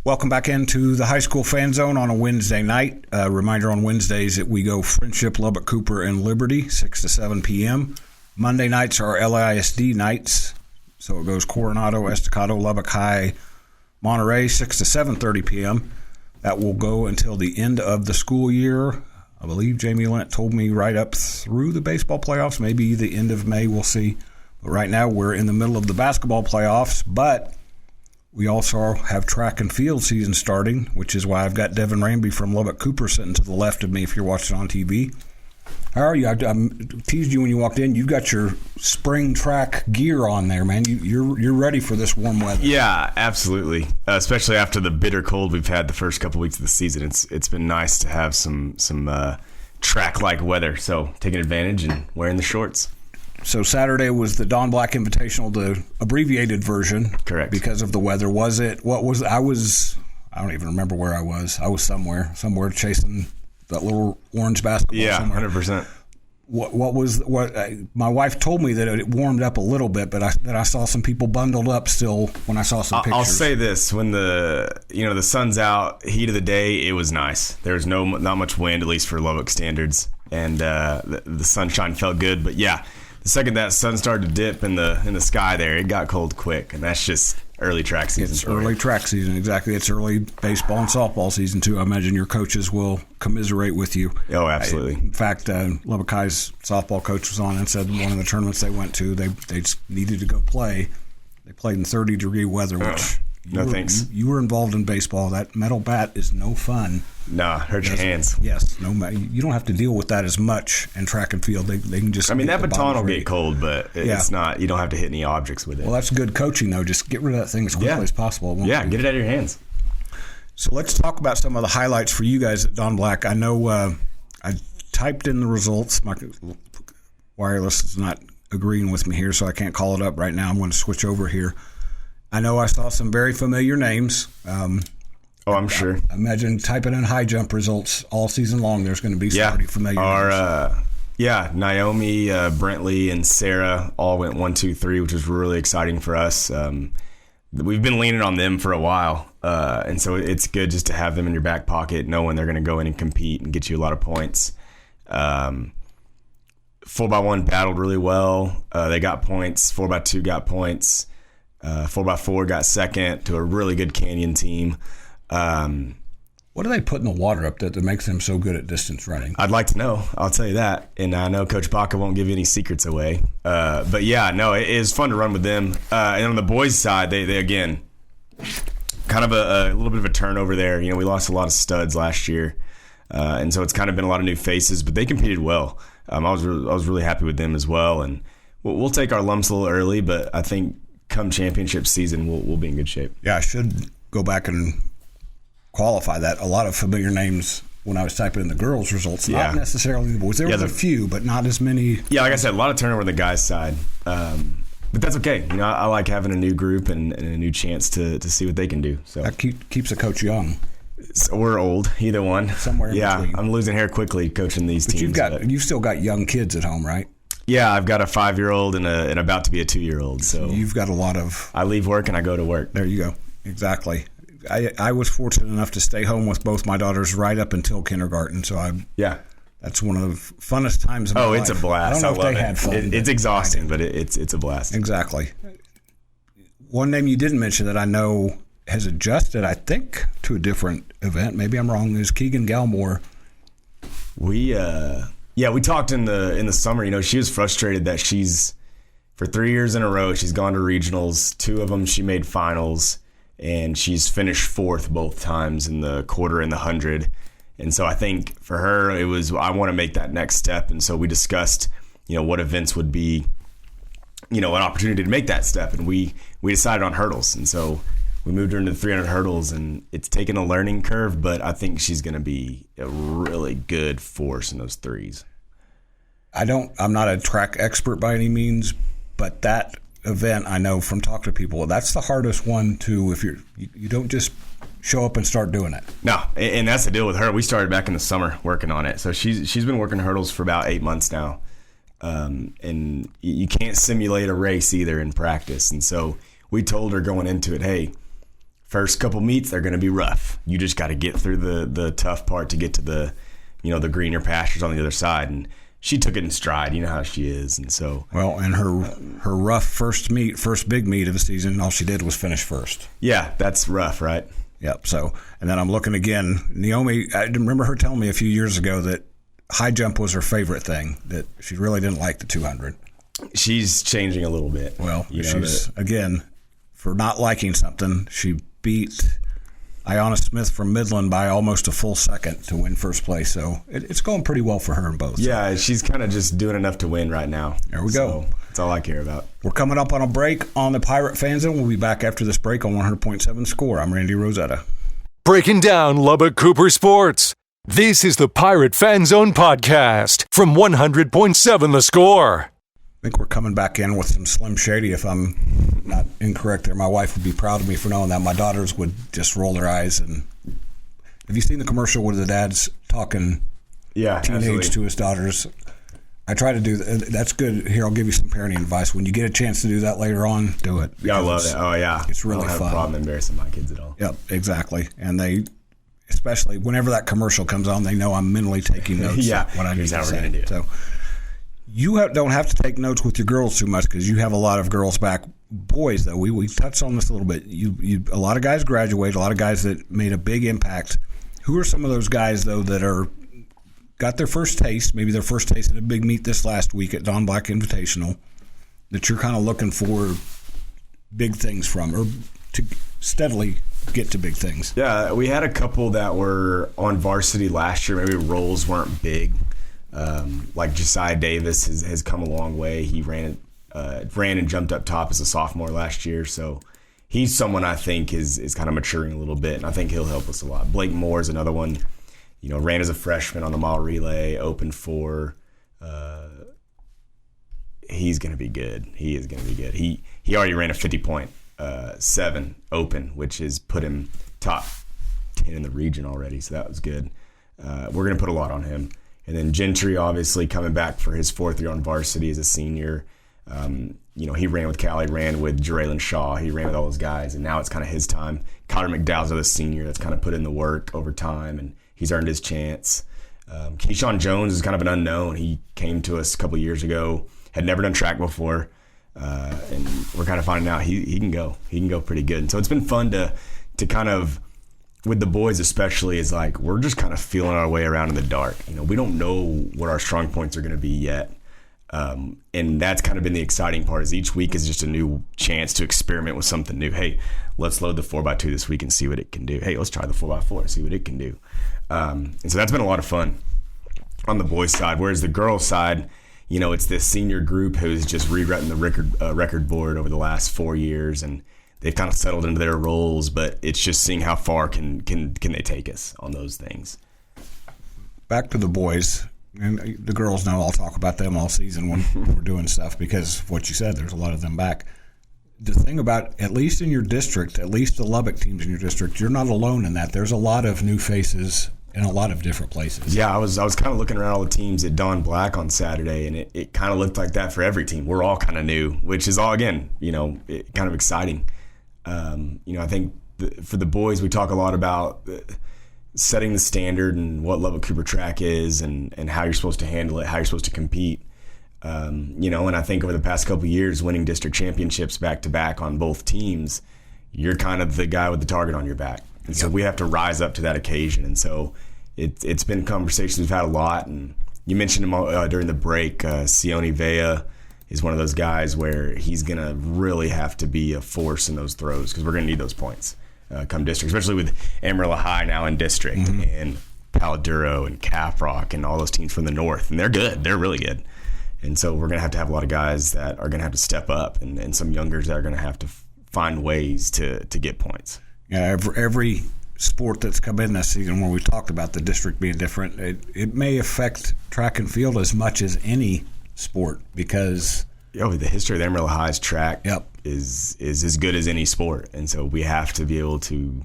Welcome back into the High School Fan Zone on a Wednesday night. Reminder on Wednesdays that we go Friendship, Lubbock, Cooper, and Liberty, 6 to 7 p.m. Monday nights are LISD nights. So it goes Coronado, Estacado, Lubbock High, Monterey, 6 to 7:30 p.m. That will go until the end of the school year. I believe Jamie Lent told me right up through the baseball playoffs, maybe the end of May, we'll see. But right now we're in the middle of the basketball playoffs, but we also have track and field season starting, which is why I've got Devin Ramby from Lubbock Cooper sitting to the left of me if you're watching on TV. How are you? I teased you when you walked in. You've got your spring track gear on there, man. You're ready for this warm weather. Yeah, absolutely. Especially after the bitter cold we've had the first couple weeks of the season. It's been nice to have some track-like weather. So taking advantage and wearing the shorts. So Saturday was the Don Black Invitational, the abbreviated version. Correct. Because of the weather. Was it? I don't even remember where I was. I was somewhere chasing that little orange basketball. Yeah, somewhere. 100%. My wife told me that it warmed up a little bit, but I saw some people bundled up still when I saw some pictures. I'll say this: when the sun's out, heat of the day, it was nice. There's not much wind, at least for Lubbock standards, and the sunshine felt good. But yeah, the second that sun started to dip in the sky there, it got cold quick, and that's just early track season. It's early track season, exactly. It's early baseball and softball season, too. I imagine your coaches will commiserate with you. Oh, absolutely. In fact, Lubbock High's softball coach was on and said one of the tournaments they went to, they just needed to go play. They played in 30-degree weather, which thanks. You were involved in baseball. That metal bat is no fun. Nah, hurt your hands. Yes, you don't have to deal with that as much in track and field. They can just. I mean, that baton will get cold, but it's not. You don't have to hit any objects with it. Well, that's good coaching, though. Just get rid of that thing as quickly as possible. Get it out of your hands. So let's talk about some of the highlights for you guys at Don Black. I know I typed in the results. My wireless is not agreeing with me here, so I can't call it up right now. I'm going to switch over here. I know I saw some very familiar names. I'm sure. I imagine typing in high jump results all season long, there's going to be some pretty familiar names. Naomi, Brentley, and Sarah all went 1, 2, 3, which was really exciting for us. We've been leaning on them for a while, and so it's good just to have them in your back pocket, knowing they're going to go in and compete and get you a lot of points. 4x1 battled really well. They got points. 4x2 got points. 4x4 got second to a really good Canyon team. What do they put in the water up there that makes them so good at distance running? I'd like to know. I'll tell you that. And I know Coach Baca won't give you any secrets away. But yeah, no, it is fun to run with them. And on the boys' side, they again, kind of a little bit of a turnover there. We lost a lot of studs last year. And so it's kind of been a lot of new faces, but they competed well. I was really happy with them as well. And we'll take our lumps a little early, but I think come championship season, we'll be in good shape. Yeah, I should go back and qualify that. A lot of familiar names when I was typing in the girls' results. Not necessarily the boys. There was a few, but not as many. Yeah, like I said, a lot of turnover on the guys' side. But that's okay. I like having a new group and a new chance to see what they can do. So that keeps a coach young. So we're old, either one. Somewhere in between. I'm losing hair quickly coaching these teams. You've still got young kids at home, right? Yeah, I've got a 5-year-old and about to be a 2-year-old. So you've got a lot of. I leave work and I go to work. There you go. Exactly. I was fortunate enough to stay home with both my daughters right up until kindergarten. So that's one of the funnest times of my life. Oh, it's a blast. I don't know if they had fun. It's exhausting, but it's a blast. Exactly. One name you didn't mention that I know has adjusted, I think, to a different event. Maybe I'm wrong. Is Keegan Galmore. We talked in the summer. She was frustrated that for 3 years in a row, she's gone to regionals. 2 of them she made finals. And she's finished 4th both times in the quarter and the 100. And so I think for her, it was, I want to make that next step. And so we discussed, what events would be, an opportunity to make that step. And we decided on hurdles. And so we moved her into the 300 hurdles, and it's taken a learning curve, but I think she's going to be a really good force in those threes. I'm not a track expert by any means, but that event, I know from talking to people, that's the hardest one to, if you don't just show up and start doing it. No, and that's the deal with her. We started back in the summer working on it. So she's been working hurdles for about 8 months now. And you can't simulate a race either in practice. And so we told her going into it, hey, first couple meets, they're going to be rough. You just got to get through the tough part to get to the greener pastures on the other side. And she took it in stride. You know how she is. And so, well, and her rough first big meet of the season, all she did was finish first. Yeah, that's rough, right? Yep. So, and then I'm looking again. Naomi, I remember her telling me a few years ago that high jump was her favorite thing, that she really didn't like the 200. She's changing a little bit. Well, again, for not liking something, she beat Ayanna Smith from Midland by almost a full second to win first place. So it's going pretty well for her in both. Yeah, she's kind of just doing enough to win right now. There we go. That's all I care about. We're coming up on a break on the Pirate Fan Zone. We'll be back after this break on 100.7 Score. I'm Randy Rosetta. Breaking down Lubbock Cooper sports. This is the Pirate Fan Zone podcast from 100.7 The Score. I think we're coming back in with some Slim Shady, if I'm not incorrect there. My wife would be proud of me for knowing that. My daughters would just roll their eyes. And have you seen the commercial where the dad's talking teenage absolutely. to his daughters? I try to do that. That's good. Here, I'll give you some parenting advice. When you get a chance to do that later on, do it. Yeah, I love it. Oh, yeah. It's really fun. I don't have a problem embarrassing my kids at all. Yep, exactly. And they, especially whenever that commercial comes on, they know I'm mentally taking notes. What I need to say. Gonna do it. So you don't have to take notes with your girls too much because you have a lot of girls back. Boys, though, we touched on this a little bit. You a lot of guys graduate, a lot of guys that made a big impact. Who are some of those guys, though, that got their first taste, maybe their first taste at a big meet this last week at Don Black Invitational, that you're kind of looking for big things from, or to steadily get to big things? Yeah, we had a couple that were on varsity last year. Maybe roles weren't big. Like Josiah Davis has come a long way. He ran and jumped up top as a sophomore last year. So he's someone I think is kind of maturing a little bit, and I think he'll help us a lot. Blake Moore is another one. Ran as a freshman on the mile relay, open for. He's going to be good. He is going to be good. He already ran a 50.7 open, which has put him top 10 in the region already. So that was good. We're going to put a lot on him. And then Gentry, obviously, coming back for his fourth year on varsity as a senior. He ran with Cal, he ran with Jeraylin Shaw, he ran with all those guys, and now it's kind of his time. Connor McDowell's the senior that's kind of put in the work over time, and he's earned his chance. Keyshawn Jones is kind of an unknown. He came to us a couple years ago, had never done track before, and we're kind of finding out he can go. He can go pretty good. And so it's been fun to kind of, with the boys especially, is like we're just kind of feeling our way around in the dark. We don't know what our strong points are going to be yet. And that's kind of been the exciting part, is each week is just a new chance to experiment with something new. Hey, let's load the 4x2 this week and see what it can do. Hey, let's try the 4x4 and see what it can do. And so that's been a lot of fun on the boys' side. Whereas the girls' side, it's this senior group who's just rewritten the record board over the last 4 years, and they've kind of settled into their roles, but it's just seeing how far can they take us on those things. Back to the boys. And the girls know I'll talk about them all season when we're doing stuff, because of what you said, there's a lot of them back. The thing about, at least in your district, at least the Lubbock teams in your district, you're not alone in that. There's a lot of new faces in a lot of different places. Yeah, I was kind of looking around all the teams at Don Black on Saturday, and it kind of looked like that for every team. We're all kind of new, which is all, again, kind of exciting. I think for the boys, we talk a lot about setting the standard and what Lubbock Cooper track is and how you're supposed to handle it, how you're supposed to compete. And I think over the past couple of years, winning district championships back-to-back on both teams, you're kind of the guy with the target on your back. And so we have to rise up to that occasion. And so it's been conversations we've had a lot. And you mentioned him during the break. Sione Vea is one of those guys where he's going to really have to be a force in those throws, because we're going to need those points come district, especially with Amarillo High now in district, and Paladuro and Caprock and all those teams from the north. And they're good. They're really good. And so we're going to have a lot of guys that are going to have to step up, and some youngers that are going to have to find ways to get points. Yeah, every sport that's come in this season, where we talked about the district being different, it may affect track and field as much as any sport, because the history of the Amarillo High's track is as good as any sport, and so we have to be able to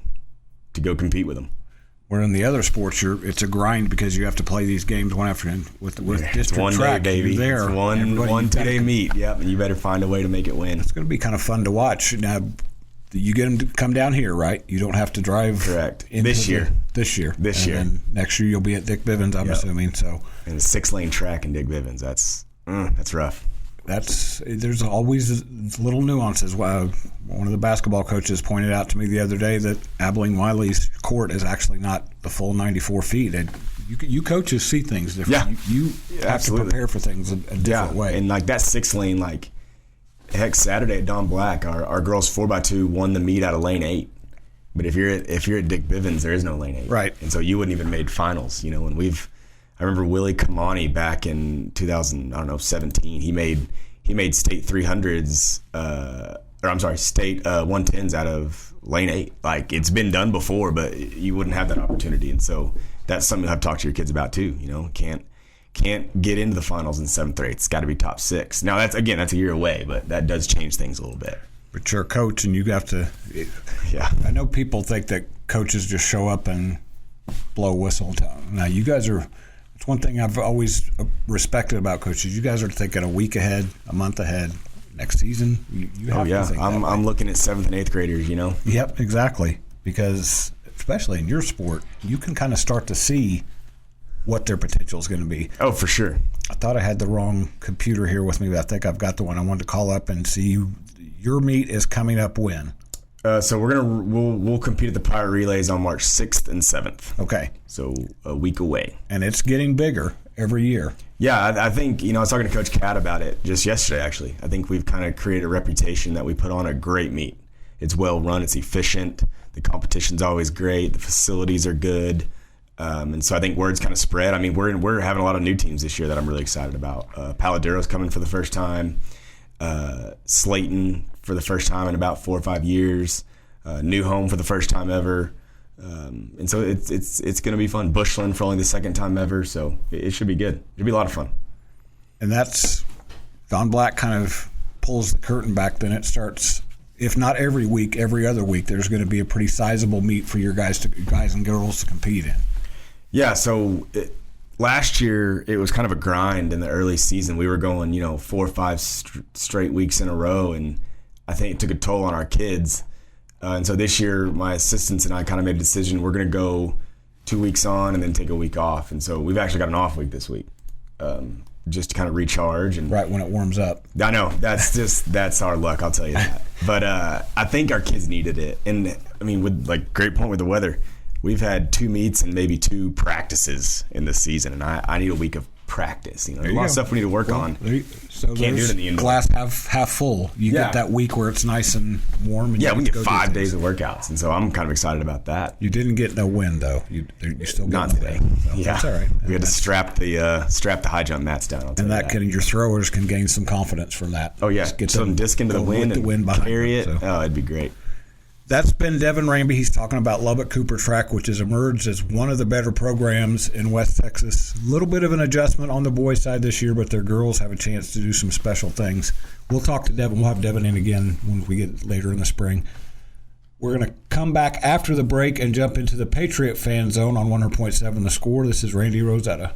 go compete with them. Where in the other sports, it's a grind, because you have to play these games one after another. With district one track, day, baby. There, it's one 2-day meet. Yep, and you better find a way to make it win. It's going to be kind of fun to watch. Now, you get them to come down here, right? You don't have to drive. Correct. Into This year. And then next year you'll be at Dick Bivens, I'm assuming. So. And a 6-lane track in Dick Bivens. That's rough. There's always little nuances. One of the basketball coaches pointed out to me the other day that Abilene Wiley's court is actually not the full 94 feet. And you coaches see things different. Yeah. You have to prepare for things a different way. And like that 6-lane, like heck, Saturday at Don Black, our girls 4x2 won the meet out of lane 8. But if you're at Dick Bivens, there is no lane 8. Right. And so you wouldn't even made finals. And I remember Willie Kamani back in 2017. He made state 300s, state 110s out of lane 8. Like, it's been done before, but you wouldn't have that opportunity. And so that's something I've talked to your kids about too. Can't get into the finals in 7th or 8th. It's got to be top 6. Now that's a year away, but that does change things a little bit. But you're a coach, and you have to. Yeah. I know people think that coaches just show up and blow a whistle. Now you guys are. It's one thing I've always respected about coaches. You guys are thinking a week ahead, a month ahead. Next season, you have to think that way. I'm looking at 7th and 8th graders. Yep, exactly. Because especially in your sport, you can kind of start to see what their potential is going to be. Oh, for sure. I thought I had the wrong computer here with me, but I think I've got the one. I wanted to call up and see your meet is coming up when. So we'll compete at the Pirate Relays on March 6th and 7th. Okay. So a week away. And it's getting bigger every year. Yeah, I think, I was talking to Coach Cat about it just yesterday, actually. I think we've kind of created a reputation that we put on a great meet. It's well run, it's efficient, the competition's always great, the facilities are good. And so I think word's kind of spread. I mean, we're having a lot of new teams this year that I'm really excited about. Paladero's coming for the first time. Slayton for the first time in about 4 or 5 years. New Home for the first time ever. And so it's going to be fun. Bushland for only the second time ever. So it should be good. It'll be a lot of fun. And that's Don Black kind of pulls the curtain back. Then it starts, if not every week, every other week, there's going to be a pretty sizable meet for your guys and girls to compete in. Yeah. So last year it was kind of a grind in the early season. We were going, 4 or 5 straight weeks in a row, and I think it took a toll on our kids. And so this year, my assistants and I kind of made a decision. We're going to go 2 weeks on and then take a week off. And so we've actually got an off week this week, just to kind of recharge. And right when it warms up. I know. That's our luck, I'll tell you that. But I think our kids needed it. And, I mean, with great point with the weather, we've had 2 meets and maybe 2 practices in this season. And I need a week of practice. There's a lot of stuff we need to work on. So can't do it in the indoor. Glass half full. You get that week where it's nice and warm. And we can get 5 days of workouts, and so I'm kind of excited about that. You didn't get no wind though. You still got not today. So that's all right. We had to strap the high jump mats down. Your throwers can gain some confidence from that. Oh yeah, get some disc into the wind and carry it. Oh, it'd be great. That's been Devin Ramby. He's talking about Lubbock Cooper Track, which has emerged as one of the better programs in West Texas. A little bit of an adjustment on the boys' side this year, but their girls have a chance to do some special things. We'll talk to Devin. We'll have Devin in again when we get later in the spring. We're going to come back after the break and jump into the Patriot Fan Zone on 100.7 The Score. This is Randy Rosetta.